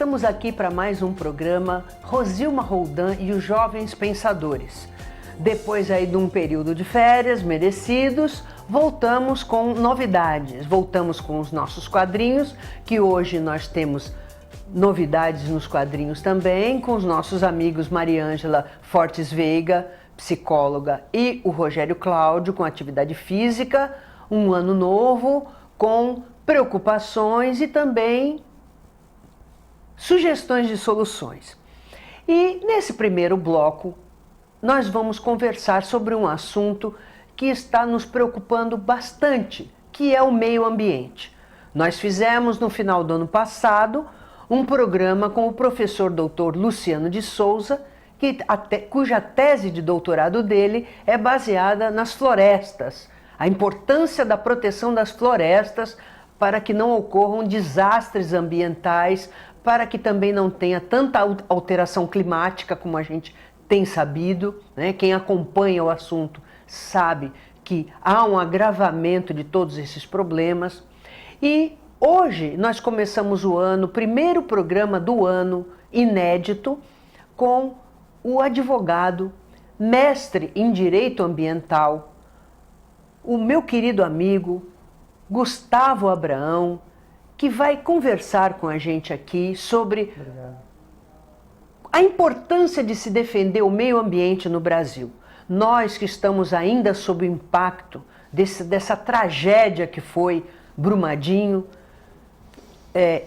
estamos aqui para mais um programa Rosilma Roldan e os Jovens Pensadores. Depois aí de um período de férias merecidos, voltamos com novidades, voltamos com os nossos quadrinhos, que hoje nós temos novidades nos quadrinhos também, com os nossos amigos Mariângela Fortes Veiga, psicóloga, e o Rogério Cláudio, com atividade física, um ano novo, com preocupações e também sugestões de soluções. E nesse primeiro bloco, nós vamos conversar sobre um assunto que está nos preocupando bastante, que é o meio ambiente. Nós fizemos no final do ano passado um programa com o professor Dr. Luciano de Souza, cuja tese de doutorado dele é baseada nas florestas, a importância da proteção das florestas para que não ocorram desastres ambientais, para que também não tenha tanta alteração climática como a gente tem sabido, né? Quem acompanha o assunto sabe que há um agravamento de todos esses problemas. E hoje nós começamos o ano, o primeiro programa do ano, inédito, com o advogado, mestre em Direito Ambiental, o meu querido amigo Gustavo Abraão, que vai conversar com a gente aqui sobre a importância de se defender o meio ambiente no Brasil. Nós que estamos ainda sob o impacto dessa tragédia que foi Brumadinho,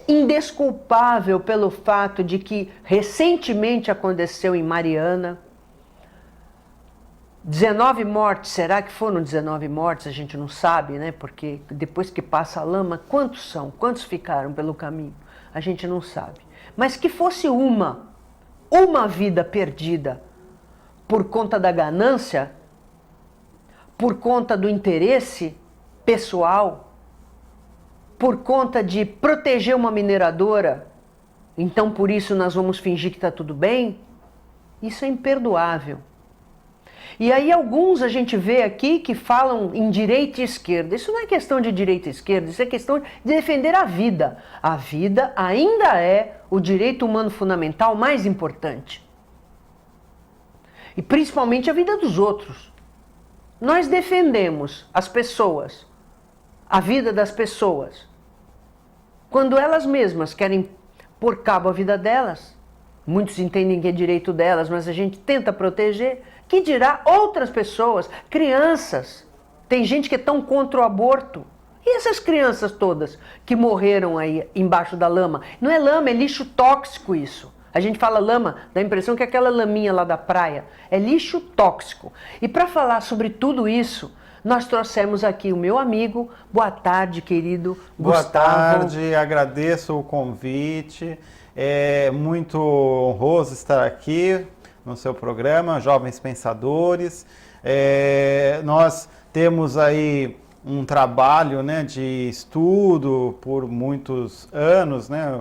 indesculpável pelo fato de que recentemente aconteceu em Mariana, 19 mortes, será que foram 19 mortes? A gente não sabe, né? Porque depois que passa a lama, quantos são? Quantos ficaram pelo caminho? A gente não sabe. Mas que fosse uma vida perdida por conta da ganância, por conta do interesse pessoal, por conta de proteger uma mineradora, então por isso nós vamos fingir que está tudo bem, isso é imperdoável. E aí alguns a gente vê aqui que falam em direita e esquerda. Isso não é questão de direita e esquerda, isso é questão de defender a vida. A vida ainda é o direito humano fundamental mais importante. E principalmente a vida dos outros. Nós defendemos as pessoas, a vida das pessoas, quando elas mesmas querem pôr cabo à vida delas. Muitos entendem que é direito delas, mas a gente tenta proteger. Que dirá outras pessoas, crianças. Tem gente que é tão contra o aborto. E essas crianças todas que morreram aí embaixo da lama? Não é lama, é lixo tóxico isso. A gente fala lama, dá a impressão que é aquela laminha lá da praia. É lixo tóxico. E para falar sobre tudo isso, nós trouxemos aqui o meu amigo. Boa tarde, querido Gustavo. Boa tarde, agradeço o convite. É muito honroso estar aqui no seu programa, Jovens Pensadores. Nós temos aí um trabalho, né, de estudo por muitos anos, né?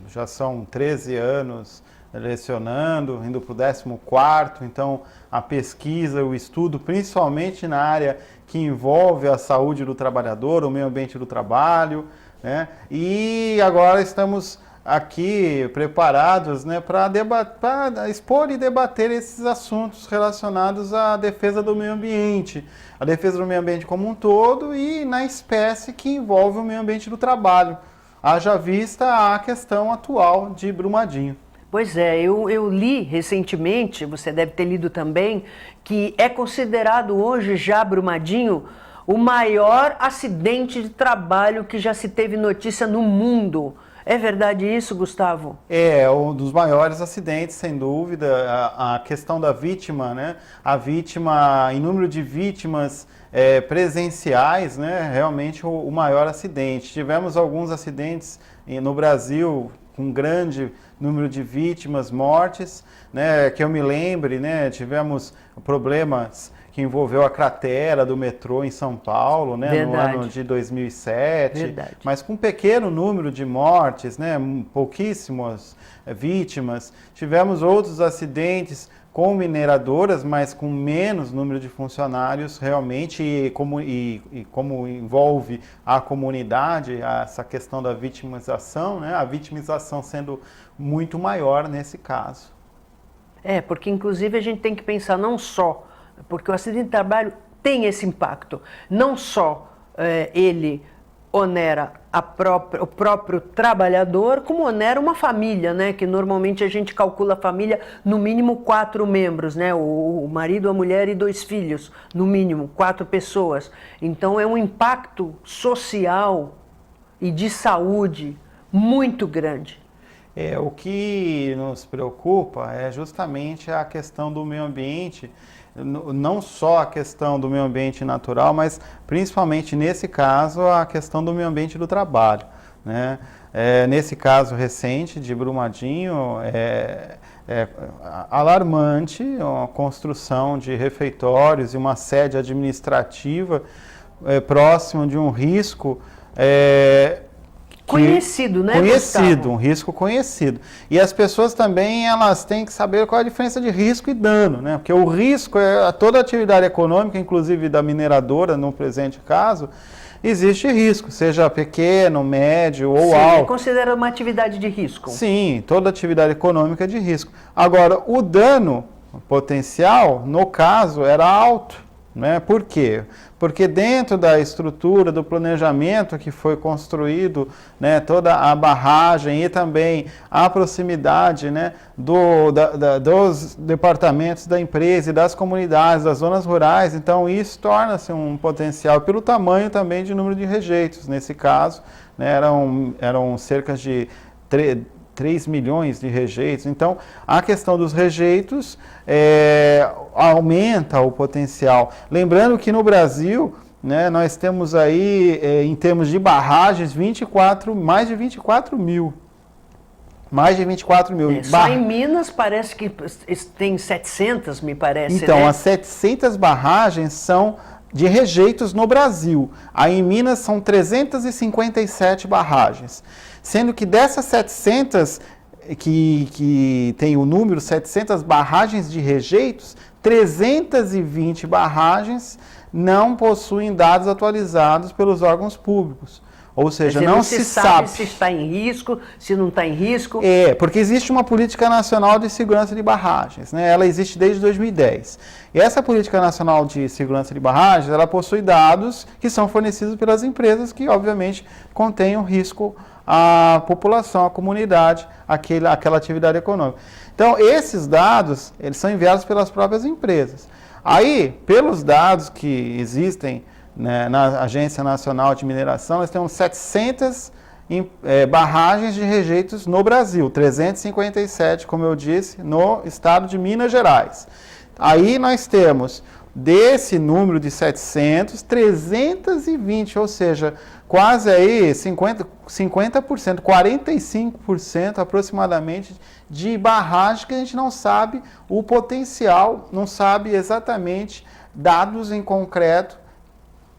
Já são 13 anos lecionando, indo para o 14º, então a pesquisa, o estudo, principalmente na área que envolve a saúde do trabalhador, o meio ambiente do trabalho, né? E agora estamos aqui preparados, né, para expor e debater esses assuntos relacionados à defesa do meio ambiente, a defesa do meio ambiente como um todo e na espécie que envolve o meio ambiente do trabalho, haja vista a questão atual de Brumadinho. Pois é, eu li recentemente, você deve ter lido também, que é considerado hoje já Brumadinho o maior acidente de trabalho que já se teve notícia no mundo. É verdade isso, Gustavo? É um dos maiores acidentes, sem dúvida. A questão da vítima, né? A vítima, em número de vítimas presenciais, né? Realmente o maior acidente. Tivemos alguns acidentes no Brasil com grande número de vítimas, mortes, né? Que eu me lembre, né? Tivemos problemas que envolveu a cratera do metrô em São Paulo, né, Verdade. no ano de 2007, Verdade. mas com um pequeno número de mortes, né, pouquíssimas vítimas. Tivemos outros acidentes com mineradoras, mas com menos número de funcionários realmente, e como envolve a comunidade, essa questão da vitimização, né? A vitimização sendo muito maior nesse caso. Porque inclusive a gente tem que pensar não só, porque o acidente de trabalho tem esse impacto, não só ele onera o próprio trabalhador, como onera uma família, né? Que normalmente a gente calcula a família no mínimo 4 membros, né? O marido, a mulher e 2 filhos, no mínimo 4 pessoas. Então é um impacto social e de saúde muito grande. O que nos preocupa é justamente a questão do meio ambiente, não só a questão do meio ambiente natural, mas principalmente nesse caso a questão do meio ambiente do trabalho, né? Nesse caso recente de Brumadinho, é alarmante a construção de refeitórios e uma sede administrativa próximo de um risco conhecido, né, conhecido, Gustavo? Um risco conhecido. E as pessoas também, elas têm que saber qual é a diferença de risco e dano, né? Porque o risco toda atividade econômica, inclusive da mineradora, no presente caso, existe risco, seja pequeno, médio ou alto. É considerado uma atividade de risco. Sim, toda atividade econômica é de risco. Agora, o dano potencial, no caso, era alto, né? Por quê? Porque dentro da estrutura, do planejamento que foi construído, né, toda a barragem e também a proximidade, né, dos departamentos da empresa e das comunidades, das zonas rurais, então isso torna-se um potencial pelo tamanho também de número de rejeitos. Nesse caso, né, eram cerca de 3 milhões de rejeitos. Então, a questão dos rejeitos aumenta o potencial. Lembrando que no Brasil, né, nós temos aí, em termos de barragens, mais de 24 mil. Mais de 24 mil. Só em Minas parece que tem 700, me parece. Então, né? As 700 barragens são de rejeitos no Brasil. Aí em Minas são 357 barragens. Sendo que dessas 700, que tem o número 700 barragens de rejeitos, 320 barragens não possuem dados atualizados pelos órgãos públicos. Ou seja, não se sabe se está em risco, se não está em risco. Porque existe uma política nacional de segurança de barragens, né? Ela existe desde 2010. E essa política nacional de segurança de barragens, ela possui dados que são fornecidos pelas empresas que, obviamente, contêm um risco à população, à comunidade, aquela atividade econômica. Então, esses dados, eles são enviados pelas próprias empresas. Aí, pelos dados que existem, né, na Agência Nacional de Mineração, nós temos 700 barragens de rejeitos no Brasil, 357, como eu disse, no estado de Minas Gerais. Aí nós temos, desse número de 700, 320, ou seja, quase aí 50%, 45% aproximadamente de barragem que a gente não sabe o potencial, não sabe exatamente dados em concreto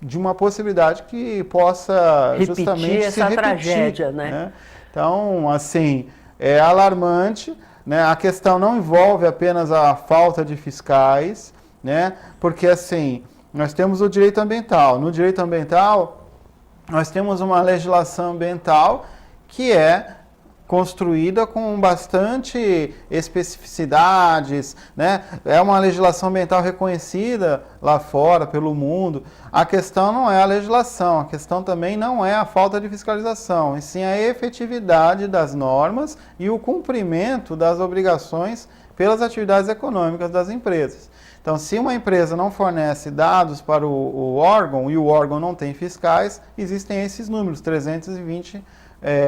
de uma possibilidade que possa justamente essa se repetir, tragédia, né? Então, assim, é alarmante, né? A questão não envolve apenas a falta de fiscais, né? Porque, assim, nós temos o direito ambiental. No direito ambiental, nós temos uma legislação ambiental que é construída com bastante especificidades, né? É uma legislação ambiental reconhecida lá fora, pelo mundo. A questão não é a legislação, a questão também não é a falta de fiscalização, e sim a efetividade das normas e o cumprimento das obrigações pelas atividades econômicas das empresas. Então, se uma empresa não fornece dados para o órgão e o órgão não tem fiscais, existem esses números, 320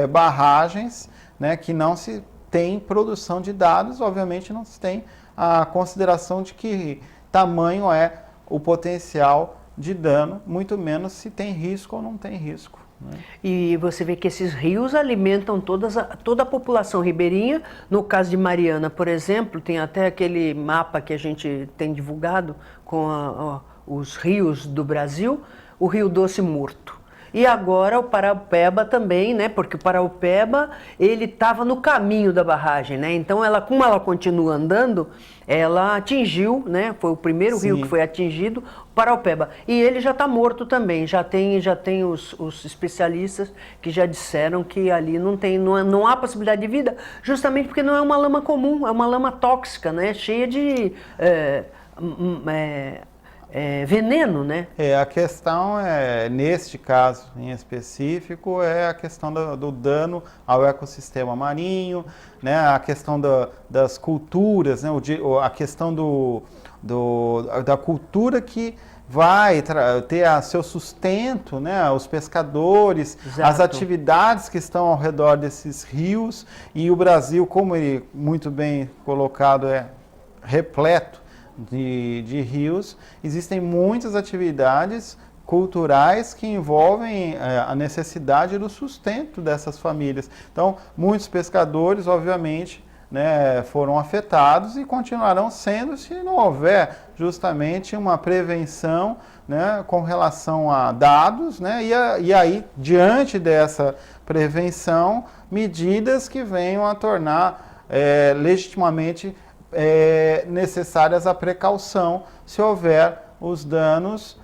barragens, né, que não se tem produção de dados, obviamente não se tem a consideração de que tamanho é o potencial de dano, muito menos se tem risco ou não tem risco. Né? E você vê que esses rios alimentam toda a população ribeirinha. No caso de Mariana, por exemplo, tem até aquele mapa que a gente tem divulgado com os rios do Brasil, o Rio Doce morto. e agora o Paraupeba também, né? Porque o Paraupeba, ele estava no caminho da barragem, né? Então, como ela continua andando, ela atingiu, né? Foi o primeiro rio que foi atingido, o Paraupeba. E ele já está morto também, já tem os especialistas que já disseram que ali não há possibilidade de vida, justamente porque não é uma lama comum, é uma lama tóxica, né? Cheia de veneno, né? A questão neste caso em específico, é a questão do dano ao ecossistema marinho, né? A questão das culturas, né? A questão da cultura que vai ter seu sustento, né? Os pescadores, Exato. As atividades que estão ao redor desses rios, e o Brasil, como ele muito bem colocado, é repleto de rios. Existem muitas atividades culturais que envolvem a necessidade do sustento dessas famílias. Então, muitos pescadores, obviamente, né, foram afetados e continuarão sendo se não houver justamente uma prevenção, né, com relação a dados, né, e aí, diante dessa prevenção, medidas que venham a tornar legitimamente necessárias a precaução se houver os danos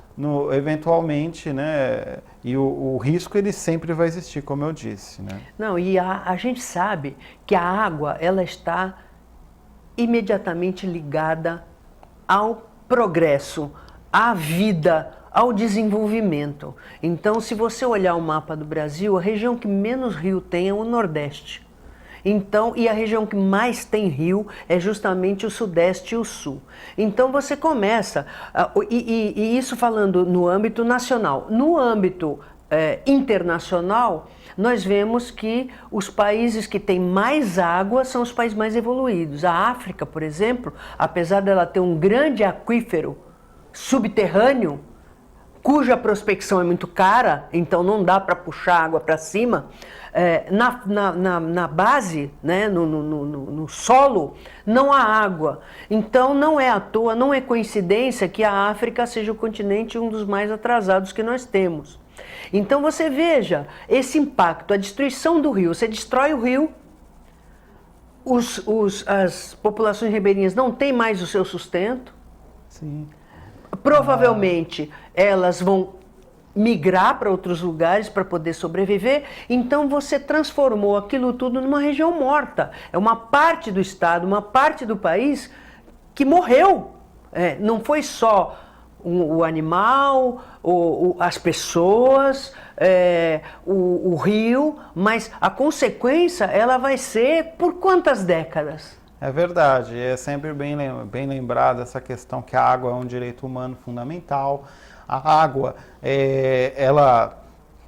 eventualmente, né? E o risco ele sempre vai existir, como eu disse, né? Não, e a gente sabe que a água ela está imediatamente ligada ao progresso, à vida, ao desenvolvimento. Então, se você olhar o mapa do Brasil, a região que menos rio tem é o Nordeste. Então, e a região que mais tem rio é justamente o Sudeste e o Sul. Então você começa, e isso falando no âmbito nacional. No âmbito internacional, nós vemos que os países que têm mais água são os países mais evoluídos. A África, por exemplo, apesar dela ter um grande aquífero subterrâneo, cuja prospecção é muito cara, então não dá para puxar água para cima, na base, né, no solo, não há água. Então não é à toa, não é coincidência que a África seja o continente um dos mais atrasados que nós temos. Então você veja esse impacto, a destruição do rio. Você destrói o rio, as populações ribeirinhas não têm mais o seu sustento. Sim. Provavelmente elas vão migrar para outros lugares para poder sobreviver. Então você transformou aquilo tudo numa região morta. É uma parte do estado, uma parte do país que morreu. Não foi só o animal, as pessoas, o rio, mas a consequência ela vai ser por quantas décadas? É verdade, é sempre bem lembrada essa questão que a água é um direito humano fundamental. A água,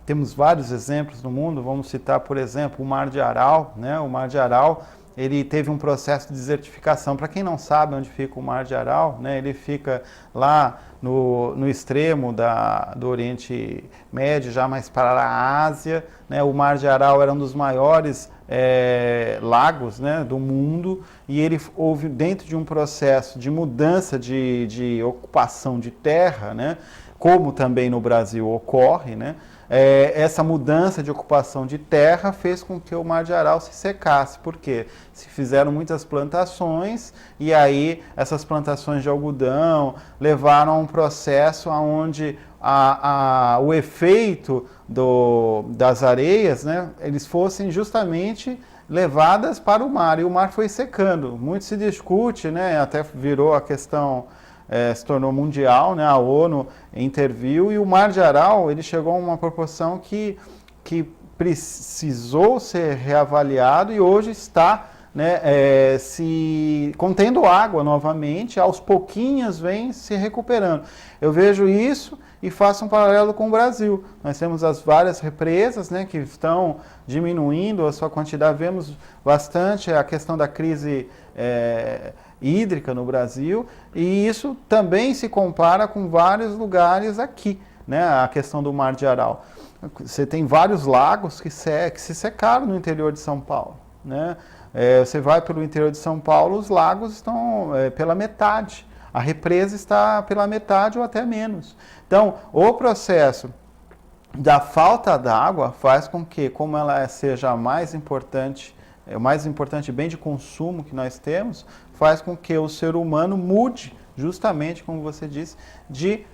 temos vários exemplos no mundo, vamos citar, por exemplo, o Mar de Aral, né? O Mar de Aral, ele teve um processo de desertificação. Para quem não sabe onde fica o Mar de Aral, né? Ele fica lá no extremo do Oriente Médio, já mais para a Ásia, né? O Mar de Aral era um dos maiores lagos, né, do mundo, e ele houve dentro de um processo de mudança de ocupação de terra, né, como também no Brasil ocorre, né, essa mudança de ocupação de terra fez com que o Mar de Aral se secasse, porque se fizeram muitas plantações, e aí essas plantações de algodão levaram a um processo onde o efeito das areias, né, eles fossem justamente levadas para o mar, e o mar foi secando. Muito se discute, né, até virou a questão, se tornou mundial, né, a ONU interviu, e o Mar de Aral ele chegou a uma proporção que precisou ser reavaliado, e hoje está, né, se contendo água novamente, aos pouquinhos vem se recuperando. Eu vejo isso e faço um paralelo com o Brasil. Nós temos as várias represas, né, que estão diminuindo a sua quantidade. Vemos bastante a questão da crise hídrica no Brasil, e isso também se compara com vários lugares aqui, né, a questão do Mar de Aral. Você tem vários lagos que se secaram no interior de São Paulo, né? Você vai pelo interior de São Paulo, os lagos estão pela metade. A represa está pela metade ou até menos. Então, o processo da falta d'água faz com que, como ela seja a mais importante, o mais importante bem de consumo que nós temos, faz com que o ser humano mude, justamente como você disse, de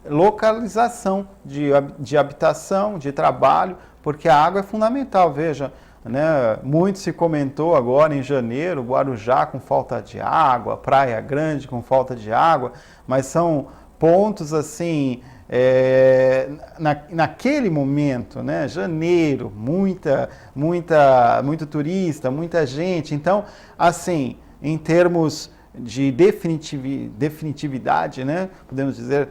localização, de habitação, de trabalho, porque a água é fundamental. Veja, né, muito se comentou agora em janeiro, Guarujá com falta de água, Praia Grande com falta de água, mas são pontos assim, naquele momento, né, janeiro, muito turista, muita gente. Então, assim, em termos de definitividade, né, podemos dizer,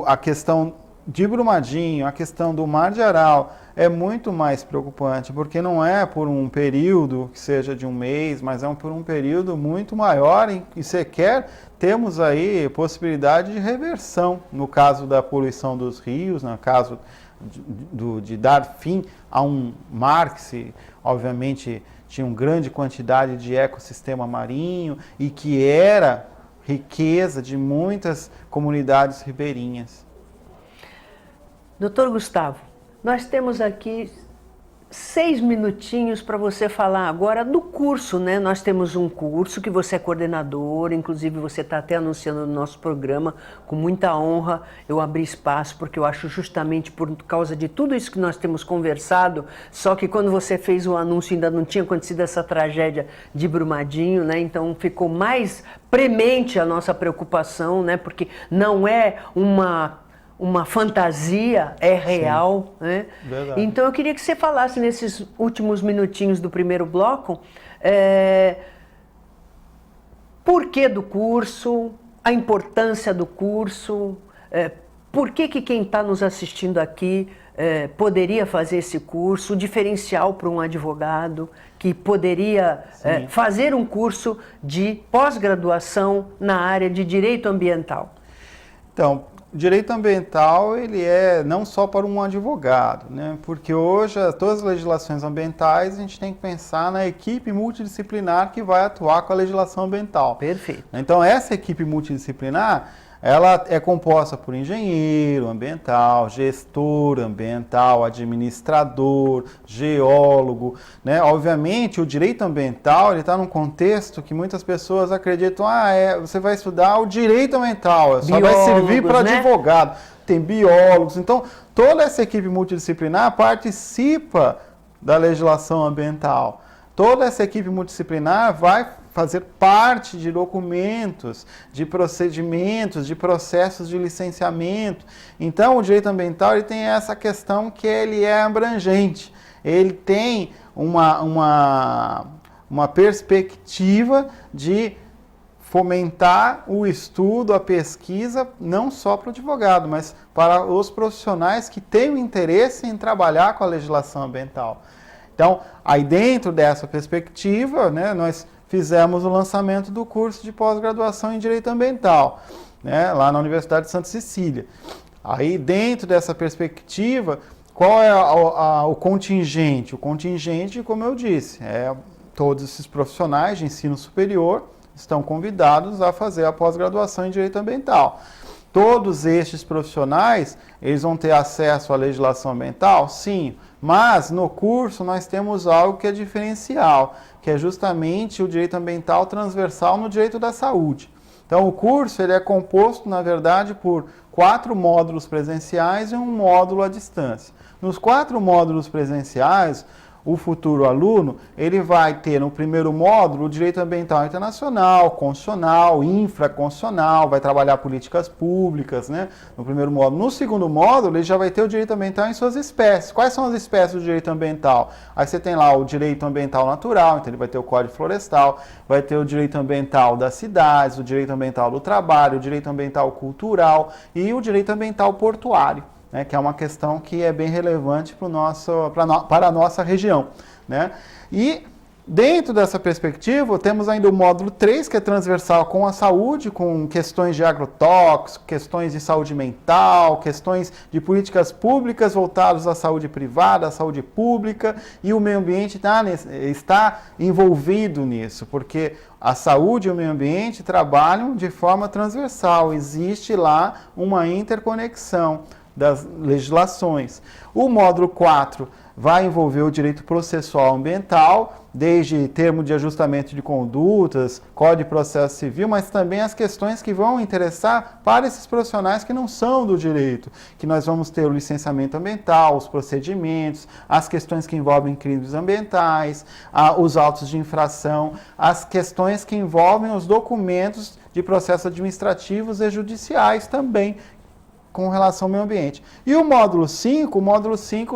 a questão de Brumadinho, a questão do Mar de Aral é muito mais preocupante, porque não é por um período que seja de um mês, mas é por um período muito maior e sequer temos aí possibilidade de reversão no caso da poluição dos rios, no caso de dar fim a um mar que, obviamente, tinha uma grande quantidade de ecossistema marinho e que era riqueza de muitas comunidades ribeirinhas. Doutor Gustavo, nós temos aqui 6 minutinhos para você falar agora do curso, né? Nós temos um curso que você é coordenador, inclusive você está até anunciando no nosso programa, com muita honra eu abri espaço, porque eu acho justamente por causa de tudo isso que nós temos conversado, só que quando você fez o anúncio ainda não tinha acontecido essa tragédia de Brumadinho, né? Então ficou mais premente a nossa preocupação, né? Porque não é uma fantasia, é real, né? Verdade. Então eu queria que você falasse nesses últimos minutinhos do primeiro bloco, por que do curso, a importância do curso, por que quem está nos assistindo aqui poderia fazer esse curso, o diferencial para um advogado que poderia fazer um curso de pós-graduação na área de direito ambiental. Então, direito ambiental, ele é não só para um advogado, né? Porque hoje, todas as legislações ambientais, a gente tem que pensar na equipe multidisciplinar que vai atuar com a legislação ambiental. Perfeito. Então, essa equipe multidisciplinar, ela é composta por engenheiro ambiental, gestor ambiental, administrador, geólogo, né? Obviamente, o direito ambiental está num contexto que muitas pessoas acreditam, você vai estudar o direito ambiental, só vai servir para advogado. Tem biólogos, então toda essa equipe multidisciplinar participa da legislação ambiental. Toda essa equipe multidisciplinar vai fazer parte de documentos, de procedimentos, de processos de licenciamento. Então, o direito ambiental ele tem essa questão que ele é abrangente. Ele tem uma perspectiva de fomentar o estudo, a pesquisa, não só para o advogado, mas para os profissionais que têm o interesse em trabalhar com a legislação ambiental. Então, aí dentro dessa perspectiva, né, nós fizemos o lançamento do curso de pós-graduação em Direito Ambiental, né, lá na Universidade de Santa Cecília. Aí, dentro dessa perspectiva, qual é o contingente? O contingente, como eu disse, todos esses profissionais de ensino superior estão convidados a fazer a pós-graduação em Direito Ambiental. Todos estes profissionais, eles vão ter acesso à legislação ambiental? Sim, mas no curso nós temos algo que é diferencial, que é justamente o direito ambiental transversal no direito da saúde. Então o curso ele é composto, na verdade, por 4 módulos presenciais e um módulo à distância. Nos 4 módulos presenciais, o futuro aluno, ele vai ter no primeiro módulo o direito ambiental internacional, constitucional, infraconstitucional, vai trabalhar políticas públicas, né? No primeiro módulo. No segundo módulo, ele já vai ter o direito ambiental em suas espécies. Quais são as espécies do direito ambiental? Aí você tem lá o direito ambiental natural, então ele vai ter o Código Florestal, vai ter o direito ambiental das cidades, o direito ambiental do trabalho, o direito ambiental cultural e o direito ambiental portuário. Né, que é uma questão que é bem relevante para a nossa região. Né? E dentro dessa perspectiva, temos ainda o módulo 3, que é transversal com a saúde, com questões de agrotóxicos, questões de saúde mental, questões de políticas públicas voltadas à saúde privada, à saúde pública, e o meio ambiente está envolvido nisso, porque a saúde e o meio ambiente trabalham de forma transversal, existe lá uma interconexão. das legislações. O módulo 4 vai envolver o direito processual ambiental, desde termo de ajustamento de condutas, Código de Processo Civil, mas também as questões que vão interessar para esses profissionais que não são do direito, que nós vamos ter o licenciamento ambiental, os procedimentos, as questões que envolvem crimes ambientais, os autos de infração, as questões que envolvem os documentos de processos administrativos e judiciais também, com relação ao meio ambiente. E o módulo 5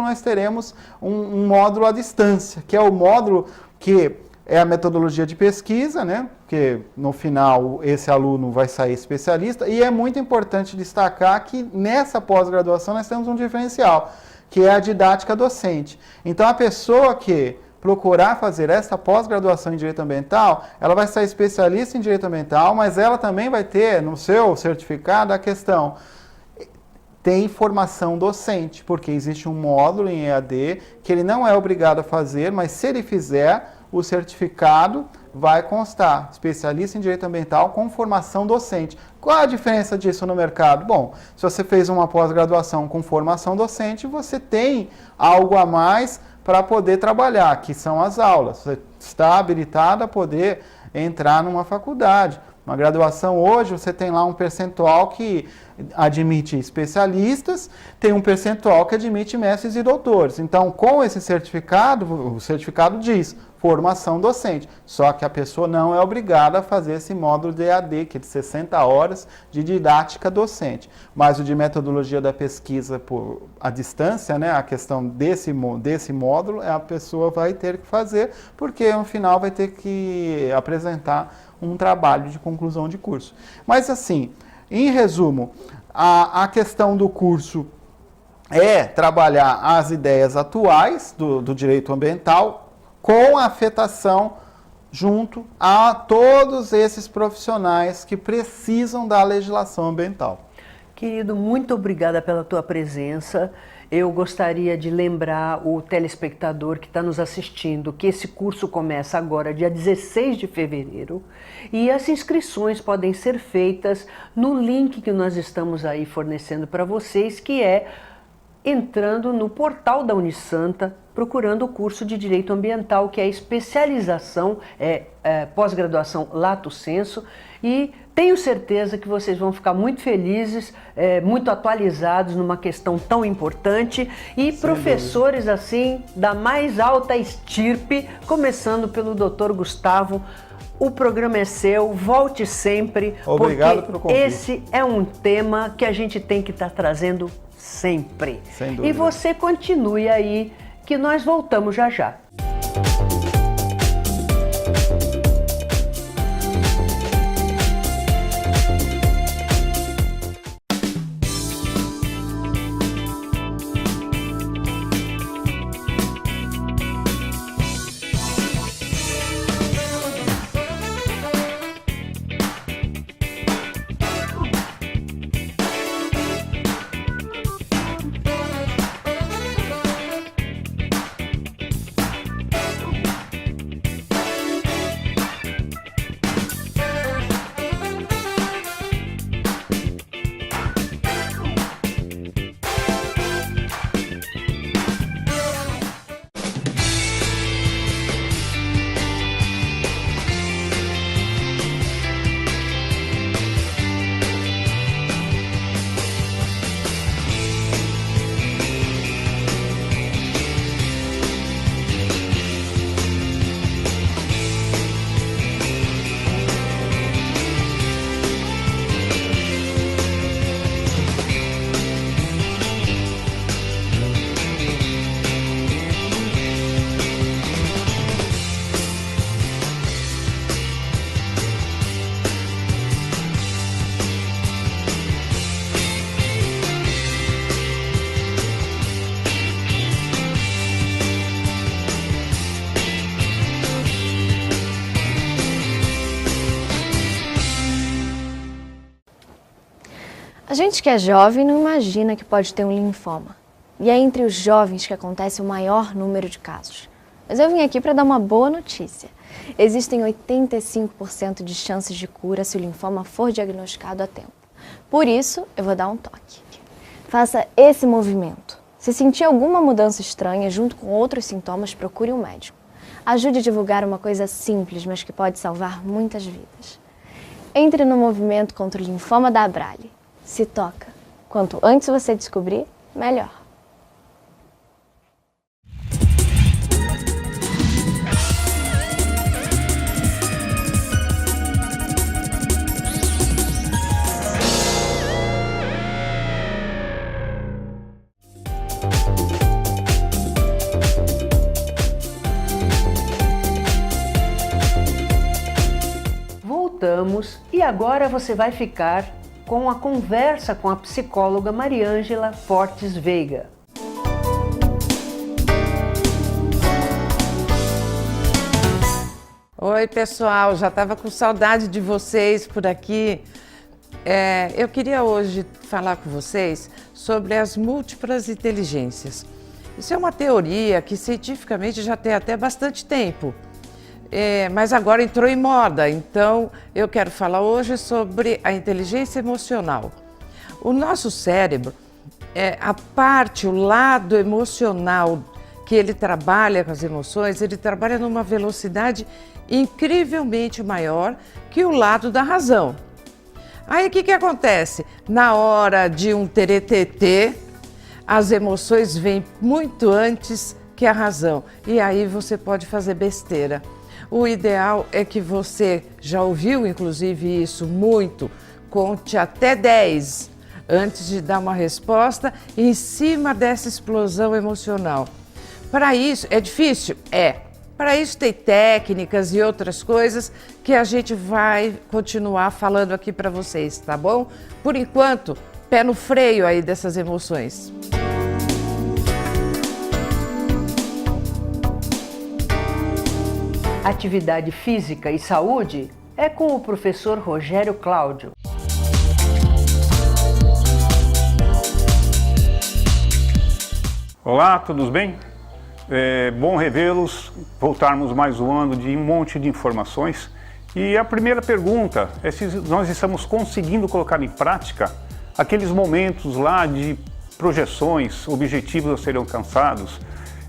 nós teremos um módulo à distância, que é o módulo que é a metodologia de pesquisa, né? Porque no final esse aluno vai sair especialista, e é muito importante destacar que nessa pós-graduação nós temos um diferencial, que é a didática docente. Então a pessoa que procurar fazer essa pós-graduação em Direito Ambiental, ela vai sair especialista em Direito Ambiental, mas ela também vai ter no seu certificado a questão tem formação docente, porque existe um módulo em EAD que ele não é obrigado a fazer, mas se ele fizer, o certificado vai constar, especialista em direito ambiental com formação docente. Qual a diferença disso no mercado? Bom, se você fez uma pós-graduação com formação docente, você tem algo a mais para poder trabalhar, que são as aulas. Você está habilitado a poder entrar numa faculdade. Uma graduação hoje, você tem lá um percentual que admite especialistas, tem um percentual que admite mestres e doutores. Então, com esse certificado, o certificado diz formação docente, só que a pessoa não é obrigada a fazer esse módulo de EAD, que é de 60 horas de didática docente. Mas o de metodologia da pesquisa por à distância, né, a questão desse módulo, a pessoa vai ter que fazer, porque no final vai ter que apresentar um trabalho de conclusão de curso. Mas assim, em resumo, a questão do curso é trabalhar as ideias atuais do direito ambiental com a afetação junto a todos esses profissionais que precisam da legislação ambiental. Querido, muito obrigada pela tua presença. Eu gostaria de lembrar o telespectador que está nos assistindo que esse curso começa agora, dia 16 de fevereiro, e as inscrições podem ser feitas no link que nós estamos aí fornecendo para vocês, que é entrando no portal da Unisanta, procurando o curso de Direito Ambiental, que é a especialização, pós-graduação Lato Sensu, e tenho certeza que vocês vão ficar muito felizes, muito atualizados numa questão tão importante, e professores assim da mais alta estirpe, começando pelo Dr. Gustavo. O programa é seu, volte sempre. Obrigado pelo convite. Esse é um tema que a gente tem que estar trazendo sempre. Sem dúvida. E você continue aí, que nós voltamos já já. A gente que é jovem não imagina que pode ter um linfoma. E é entre os jovens que acontece o maior número de casos. Mas eu vim aqui para dar uma boa notícia. Existem 85% de chances de cura se o linfoma for diagnosticado a tempo. Por isso, eu vou dar um toque. Faça esse movimento. Se sentir alguma mudança estranha junto com outros sintomas, procure um médico. Ajude a divulgar uma coisa simples, mas que pode salvar muitas vidas. Entre no movimento contra o linfoma da Abrale. Se toca. Quanto antes você descobrir, melhor. Voltamos e agora você vai ficar com a conversa com a psicóloga Mariângela Fortes Veiga. Oi, pessoal, já estava com saudade de vocês por aqui. Eu queria hoje falar com vocês sobre as múltiplas inteligências. Isso é uma teoria que cientificamente já tem até bastante tempo. Mas agora entrou em moda, então eu quero falar hoje sobre a inteligência emocional. O nosso cérebro, o lado emocional que ele trabalha com as emoções, ele trabalha numa velocidade incrivelmente maior que o lado da razão. Aí o que acontece? Na hora de um teretetê, as emoções vêm muito antes que a razão e aí você pode fazer besteira. O ideal é que você, já ouviu inclusive isso muito, conte até 10 antes de dar uma resposta em cima dessa explosão emocional. Para isso, é difícil? Para isso tem técnicas e outras coisas que a gente vai continuar falando aqui para vocês, tá bom? Por enquanto, pé no freio aí dessas emoções. Atividade física e saúde é com o professor Rogério Cláudio. Olá, tudo bem? Bom revê-los, voltarmos mais um ano de um monte de informações. E a primeira pergunta é se nós estamos conseguindo colocar em prática aqueles momentos lá de projeções, objetivos a serem alcançados.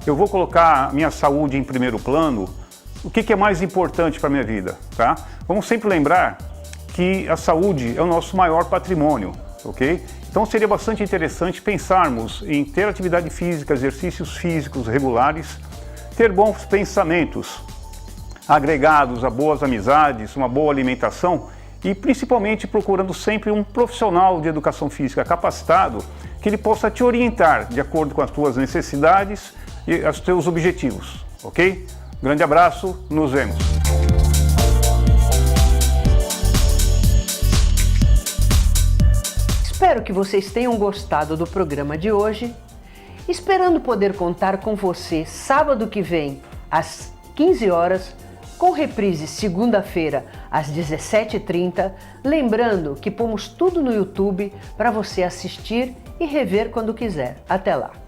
Eu vou colocar a minha saúde em primeiro plano. O que é mais importante para a minha vida, tá? Vamos sempre lembrar que a saúde é o nosso maior patrimônio, ok? Então seria bastante interessante pensarmos em ter atividade física, exercícios físicos regulares, ter bons pensamentos agregados a boas amizades, uma boa alimentação e principalmente procurando sempre um profissional de educação física capacitado que ele possa te orientar de acordo com as tuas necessidades e os teus objetivos, ok? Grande abraço, nos vemos. Espero que vocês tenham gostado do programa de hoje. Esperando poder contar com você sábado que vem, às 15 horas, com reprise segunda-feira, às 17h30. Lembrando que pomos tudo no YouTube para você assistir e rever quando quiser. Até lá!